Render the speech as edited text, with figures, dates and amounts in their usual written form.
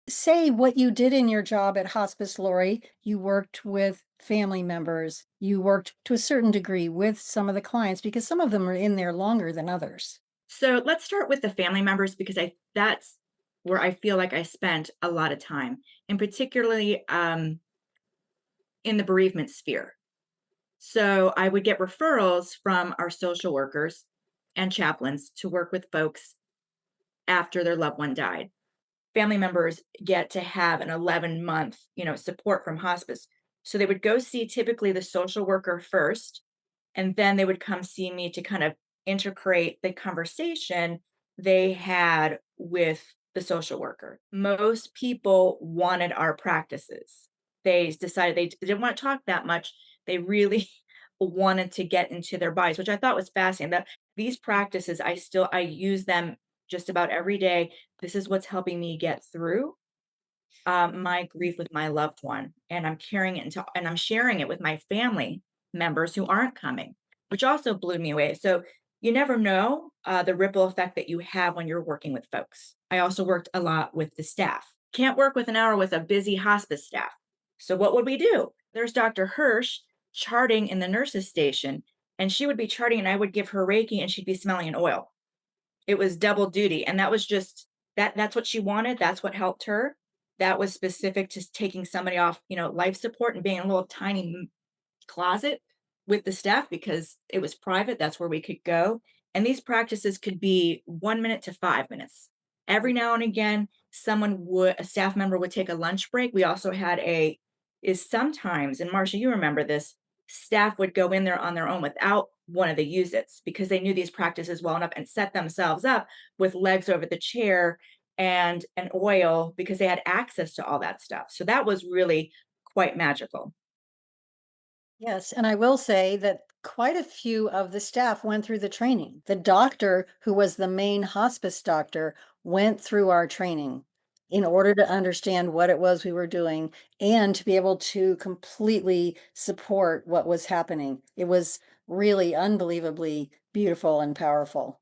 Say what you did in your job at hospice, Lori. You worked with family members. You worked to a certain degree with some of the clients because some of them are in there longer than others. So let's start with the family members because I that's where I feel like I spent a lot of time, and particularly in the bereavement sphere. So I would get referrals from our social workers and chaplains to work with folks after their loved one died. Family members get to have an 11-month, support from hospice. So they would go see typically the social worker first, and then they would come see me to kind of integrate the conversation they had with the social worker. Most people wanted our practices. They decided they didn't want to talk that much. They really wanted to get into their bodies, which I thought was fascinating. That these practices, I use them just about every day. This is what's helping me get through my grief with my loved one, and I'm carrying it and I'm sharing it with my family members who aren't coming, which also blew me away. So you never know the ripple effect that you have when you're working with folks. I also worked a lot with the staff. Can't work with an hour with a busy hospice staff. So what would we do? There's Dr. Hirsch charting in the nurses station, and she would be charting, and I would give her Reiki, and she'd be smelling an oil. It was double duty, and that was just that's what she wanted, that's what helped her. That was specific to taking somebody off, life support and being in a little tiny closet with the staff because it was private, that's where we could go, and these practices could be 1 minute to 5 minutes. Every now and again, a staff member would take a lunch break. We also had a is sometimes, and Marcia, you remember this, staff would go in there on their own without one of the UZITs because they knew these practices well enough and set themselves up with legs over the chair and an oil because they had access to all that stuff. So that was really quite magical. Yes, and I will say that quite a few of the staff went through the training. The doctor, who was the main hospice doctor, went through our training in order to understand what it was we were doing and to be able to completely support what was happening. It was really unbelievably beautiful and powerful.